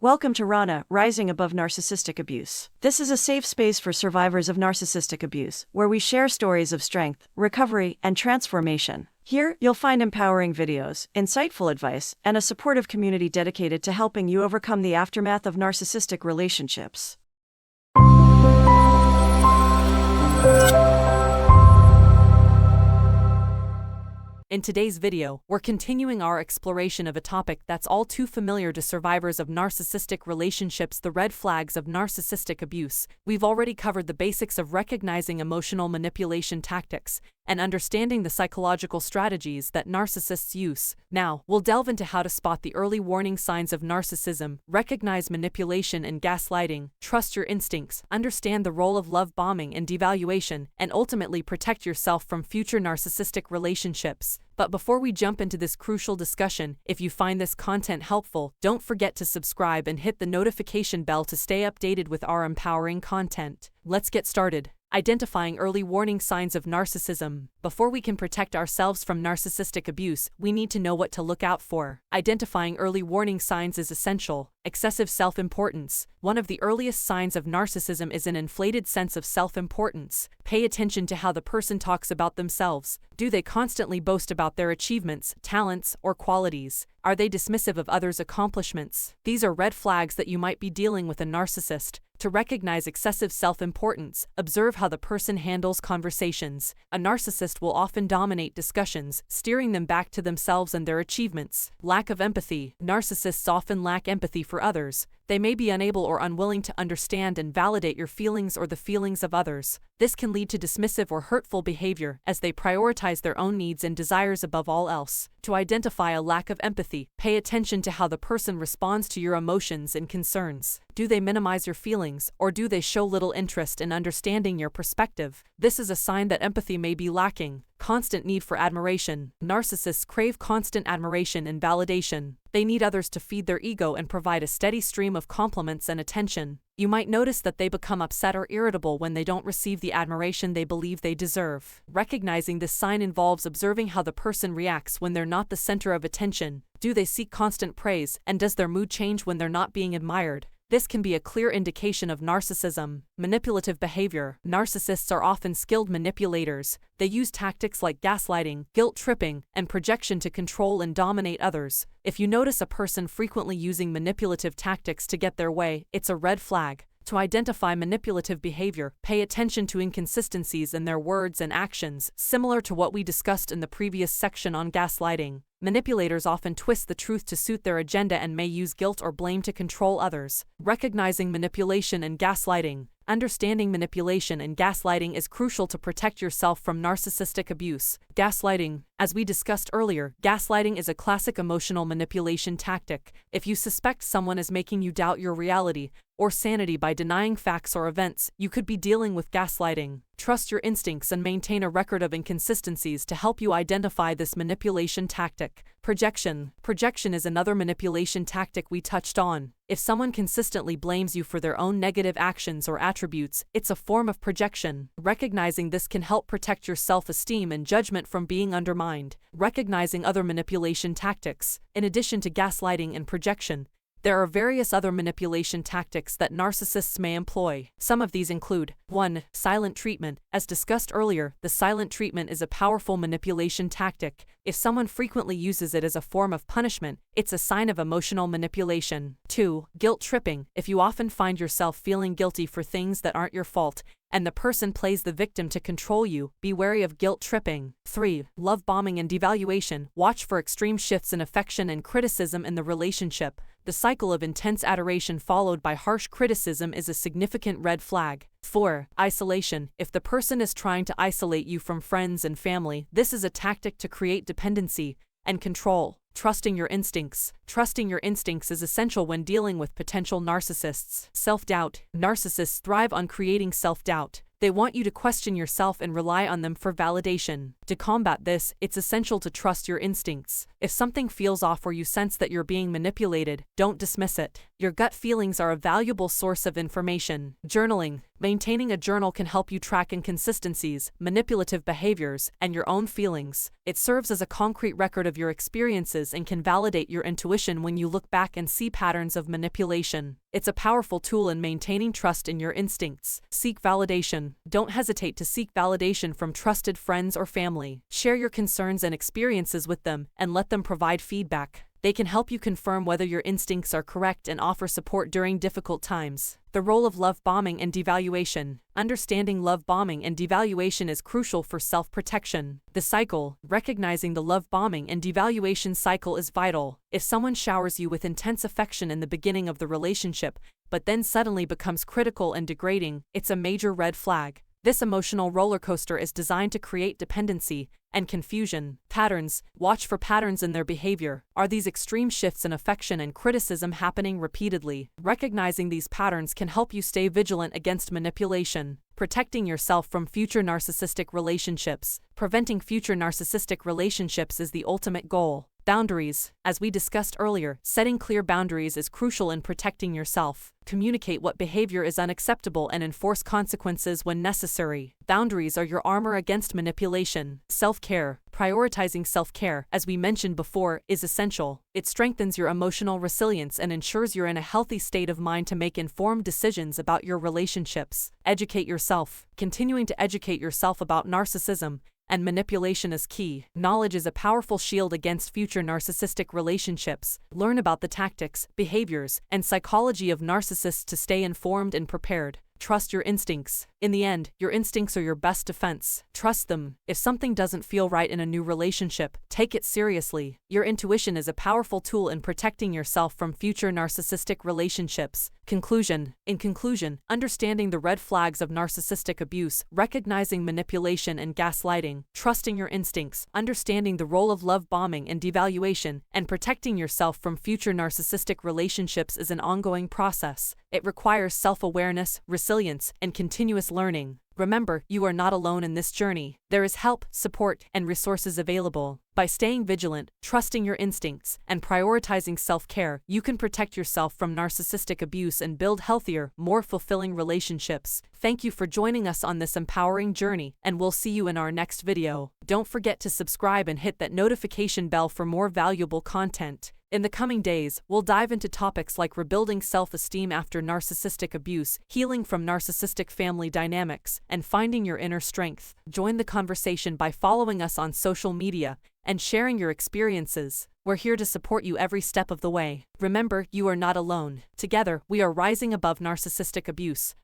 Welcome to RANA, Rising Above Narcissistic Abuse. This is a safe space for survivors of narcissistic abuse, where we share stories of strength, recovery, and transformation. Here, you'll find empowering videos, insightful advice, and a supportive community dedicated to helping you overcome the aftermath of narcissistic relationships. In today's video, we're continuing our exploration of a topic that's all too familiar to survivors of narcissistic relationships: the red flags of narcissistic abuse. We've already covered the basics of recognizing emotional manipulation tactics and understanding the psychological strategies that narcissists use. Now, we'll delve into how to spot the early warning signs of narcissism, recognize manipulation and gaslighting, trust your instincts, understand the role of love bombing and devaluation, and ultimately protect yourself from future narcissistic relationships. But before we jump into this crucial discussion, if you find this content helpful, don't forget to subscribe and hit the notification bell to stay updated with our empowering content. Let's get started. Identifying early warning signs of narcissism. Before we can protect ourselves from narcissistic abuse, we need to know what to look out for. Identifying early warning signs is essential. Excessive self-importance. One of the earliest signs of narcissism is an inflated sense of self-importance. Pay attention to how the person talks about themselves. Do they constantly boast about their achievements, talents, or qualities? Are they dismissive of others' accomplishments? These are red flags that you might be dealing with a narcissist. To recognize excessive self-importance, observe how the person handles conversations. A narcissist will often dominate discussions, steering them back to themselves and their achievements. Lack of empathy. Narcissists often lack empathy for others. They may be unable or unwilling to understand and validate your feelings or the feelings of others. This can lead to dismissive or hurtful behavior, as they prioritize their own needs and desires above all else. To identify a lack of empathy, pay attention to how the person responds to your emotions and concerns. Do they minimize your feelings, or do they show little interest in understanding your perspective? This is a sign that empathy may be lacking. Constant need for admiration. Narcissists crave constant admiration and validation. They need others to feed their ego and provide a steady stream of compliments and attention. You might notice that they become upset or irritable when they don't receive the admiration they believe they deserve. Recognizing this sign involves observing how the person reacts when they're not the center of attention. Do they seek constant praise, and does their mood change when they're not being admired? This can be a clear indication of narcissism. Manipulative behavior. Narcissists are often skilled manipulators. They use tactics like gaslighting, guilt-tripping, and projection to control and dominate others. If you notice a person frequently using manipulative tactics to get their way, it's a red flag. To identify manipulative behavior, pay attention to inconsistencies in their words and actions, similar to what we discussed in the previous section on gaslighting. Manipulators often twist the truth to suit their agenda and may use guilt or blame to control others. Recognizing manipulation and gaslighting. Understanding manipulation and gaslighting is crucial to protect yourself from narcissistic abuse. Gaslighting. As we discussed earlier, gaslighting is a classic emotional manipulation tactic. If you suspect someone is making you doubt your reality or sanity by denying facts or events, you could be dealing with gaslighting. Trust your instincts and maintain a record of inconsistencies to help you identify this manipulation tactic. Projection. Projection is another manipulation tactic we touched on. If someone consistently blames you for their own negative actions or attributes, it's a form of projection. Recognizing this can help protect your self-esteem and judgment from being undermined. Recognizing other manipulation tactics. In addition to gaslighting and projection, there are various other manipulation tactics that narcissists may employ. Some of these include: 1. Silent treatment. As discussed earlier, the silent treatment is a powerful manipulation tactic. If someone frequently uses it as a form of punishment, it's a sign of emotional manipulation. 2. Guilt tripping. If you often find yourself feeling guilty for things that aren't your fault, and the person plays the victim to control you, be wary of guilt tripping. 3. Love bombing and devaluation. Watch for extreme shifts in affection and criticism in the relationship. The cycle of intense adoration followed by harsh criticism is a significant red flag. 4. Isolation. If the person is trying to isolate you from friends and family, this is a tactic to create dependency and control. Trusting your instincts. Trusting your instincts is essential when dealing with potential narcissists. Self-doubt. Narcissists thrive on creating self-doubt. They want you to question yourself and rely on them for validation. To combat this, it's essential to trust your instincts. If something feels off or you sense that you're being manipulated, don't dismiss it. Your gut feelings are a valuable source of information. Journaling. Maintaining a journal can help you track inconsistencies, manipulative behaviors, and your own feelings. It serves as a concrete record of your experiences and can validate your intuition when you look back and see patterns of manipulation. It's a powerful tool in maintaining trust in your instincts. Seek validation. Don't hesitate to seek validation from trusted friends or family. Share your concerns and experiences with them, and let them provide feedback. They can help you confirm whether your instincts are correct and offer support during difficult times. The role of love bombing and devaluation. Understanding love bombing and devaluation is crucial for self-protection. The cycle. Recognizing the love bombing and devaluation cycle is vital. If someone showers you with intense affection in the beginning of the relationship, but then suddenly becomes critical and degrading, it's a major red flag. This emotional roller coaster is designed to create dependency and confusion. Patterns. Watch for patterns in their behavior. Are these extreme shifts in affection and criticism happening repeatedly? Recognizing these patterns can help you stay vigilant against manipulation. Protecting yourself from future narcissistic relationships. Preventing future narcissistic relationships is the ultimate goal. Boundaries. As we discussed earlier, setting clear boundaries is crucial in protecting yourself. Communicate what behavior is unacceptable and enforce consequences when necessary. Boundaries are your armor against manipulation. Self-care. Prioritizing self-care, as we mentioned before, is essential. It strengthens your emotional resilience and ensures you're in a healthy state of mind to make informed decisions about your relationships. Educate yourself. Continuing to educate yourself about narcissism and manipulation is key. Knowledge is a powerful shield against future narcissistic relationships. Learn about the tactics, behaviors, and psychology of narcissists to stay informed and prepared. Trust your instincts. In the end, your instincts are your best defense. Trust them. If something doesn't feel right in a new relationship, take it seriously. Your intuition is a powerful tool in protecting yourself from future narcissistic relationships. Conclusion. In conclusion, understanding the red flags of narcissistic abuse, recognizing manipulation and gaslighting, trusting your instincts, understanding the role of love bombing and devaluation, and protecting yourself from future narcissistic relationships is an ongoing process. It requires self-awareness, resilience, and continuous learning. Remember, you are not alone in this journey. There is help, support, and resources available. By staying vigilant, trusting your instincts, and prioritizing self-care, you can protect yourself from narcissistic abuse and build healthier, more fulfilling relationships. Thank you for joining us on this empowering journey, and we'll see you in our next video. Don't forget to subscribe and hit that notification bell for more valuable content. In the coming days, we'll dive into topics like rebuilding self-esteem after narcissistic abuse, healing from narcissistic family dynamics, and finding your inner strength. Join the conversation by following us on social media and sharing your experiences. We're here to support you every step of the way. Remember, you are not alone. Together, we are rising above narcissistic abuse.